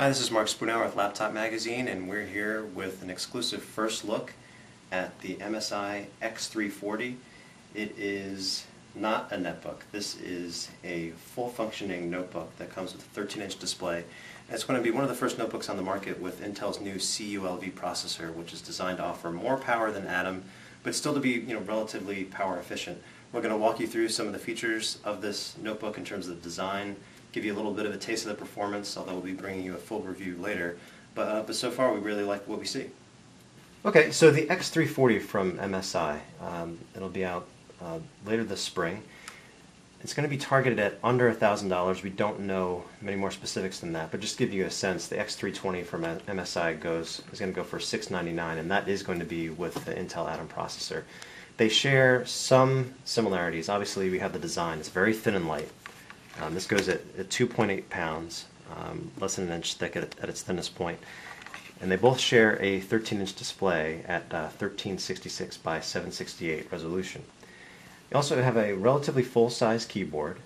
Hi, this is Mark Spoonauer with Laptop Magazine, and we're here with an exclusive first look at the MSI X340. It is not a netbook. This is a full-functioning notebook that comes with a 13-inch display. And it's going to be one of the first notebooks on the market with Intel's new CULV processor, which is designed to offer more power than Atom, but still to be relatively power efficient. We're going to walk you through some of the features of this notebook in terms of the design, give you a little bit of a taste of the performance, although we'll be bringing you a full review later. But so far we really like what we see. Okay, so the X340 from MSI, it'll be out later this spring. It's going to be targeted at under $1,000. We don't know many more specifics than that, but just to give you a sense, the X320 from MSI is going to go for $699, and that is going to be with the Intel Atom processor. They share some similarities. Obviously, we have the design. It's very thin and light. This goes at 2.8 pounds, less than an inch thick at its thinnest point. And they both share a 13-inch display at 1366 by 768 resolution. You also have a relatively full-size keyboard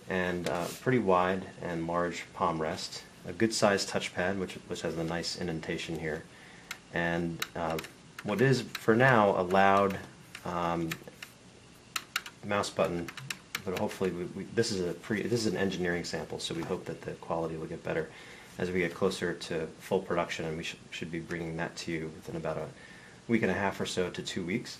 and pretty wide and large palm rest, a good-sized touchpad which has a nice indentation here, and what is for now a loud mouse button. But hopefully, this is an engineering sample, so we hope that the quality will get better as we get closer to full production, and we should be bringing that to you within about a week and a half or so to 2 weeks.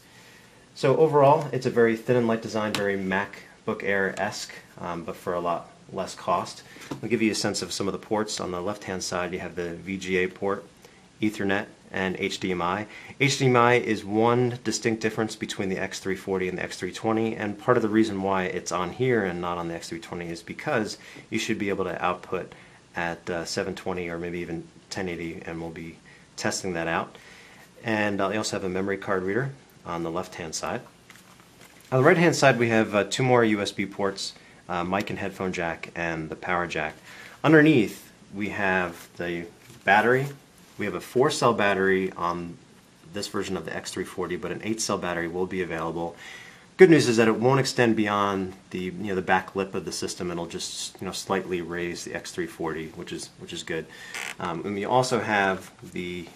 So overall, it's a very thin and light design, very MacBook Air-esque, but for a lot less cost. I'll give you a sense of some of the ports. On the left-hand side, you have the VGA port, Ethernet, and HDMI. HDMI is one distinct difference between the X340 and the X320, and part of the reason why it's on here and not on the X320 is because you should be able to output at 720 or maybe even 1080, and we'll be testing that out. And you also have a memory card reader on the left-hand side. On the right-hand side, we have two more USB ports, mic and headphone jack, and the power jack. Underneath, we have the battery. We have a 4-cell battery on this version of the X340, but an 8-cell battery will be available. Good news is that it won't extend beyond the the back lip of the system. It'll just slightly raise the X340, which is good. And we also have the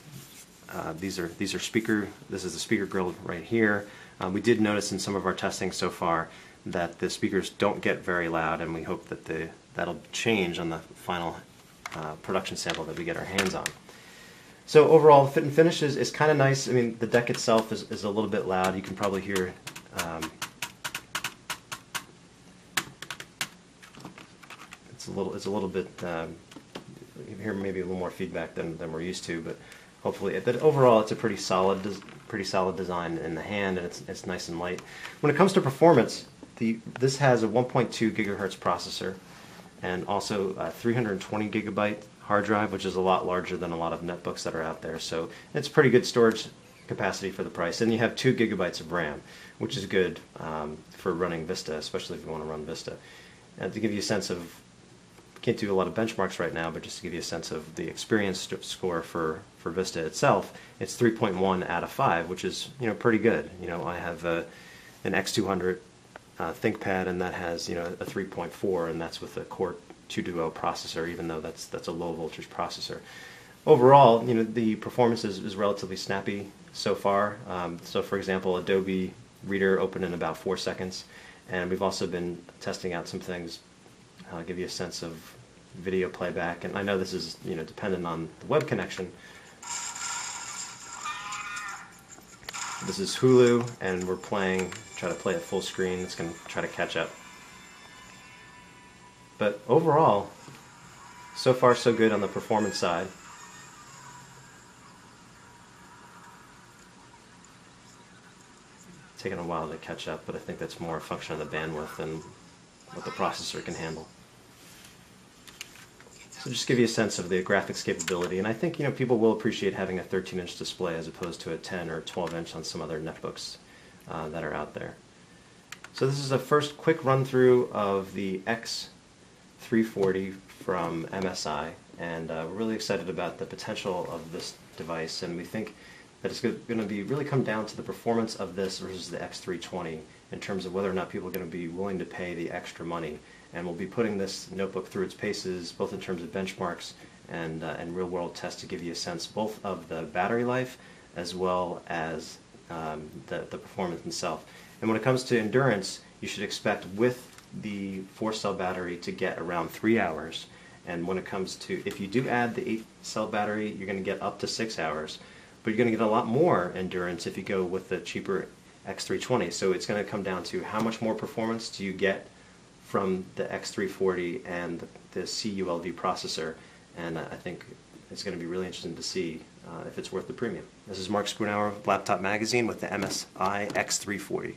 these are speaker. This is the speaker grill right here. We did notice in some of our testing so far that the speakers don't get very loud, and we hope that that'll change on the final production sample that we get our hands on. So overall, fit and finish is kind of nice. I mean, the deck itself is a little bit loud. You can probably hear it's a little bit you hear maybe a little more feedback than we're used to, but hopefully, but overall, it's a pretty solid design in the hand, and it's nice and light. When it comes to performance, this has a 1.2 gigahertz processor and also a 320 gigabyte hard drive, which is a lot larger than a lot of netbooks that are out there. So it's pretty good storage capacity for the price. And you have 2 gigabytes of RAM, which is good for running Vista, especially if you want to run Vista. And to give you a sense of, can't do a lot of benchmarks right now, but just to give you a sense of the experience score for Vista itself, it's 3.1 out of 5, which is pretty good. I have an X200 ThinkPad, and that has a 3.4, and that's with a Core 2 Duo processor, even though that's a low voltage processor. Overall, the performance is relatively snappy so far. So for example, Adobe Reader opened in about 4 seconds, and we've also been testing out some things. I'll give you a sense of video playback, and I know this is dependent on the web connection. This is Hulu, and we're try to play at full screen. It's going to try to catch up. But overall, so far so good on the performance side. It's taken a while to catch up, but I think that's more a function of the bandwidth than what the processor can handle. So just give you a sense of the graphics capability, and I think people will appreciate having a 13-inch display as opposed to a 10 or 12-inch on some other netbooks that are out there. So this is a first quick run-through of the X340 from MSI, and we're really excited about the potential of this device, and we think that it's going to be really come down to the performance of this versus the X320 in terms of whether or not people are going to be willing to pay the extra money. And we'll be putting this notebook through its paces, both in terms of benchmarks and real-world tests to give you a sense both of the battery life as well as the performance itself. And when it comes to endurance, you should expect with the 4-cell battery to get around 3 hours. And when it comes to, if you do add the 8-cell battery, you're going to get up to 6 hours. But you're going to get a lot more endurance if you go with the cheaper X320. So it's going to come down to how much more performance do you get from the X340 and the CULV processor. And I think it's going to be really interesting to see if it's worth the premium. This is Mark Spoonhour, Laptop Magazine with the MSI X340.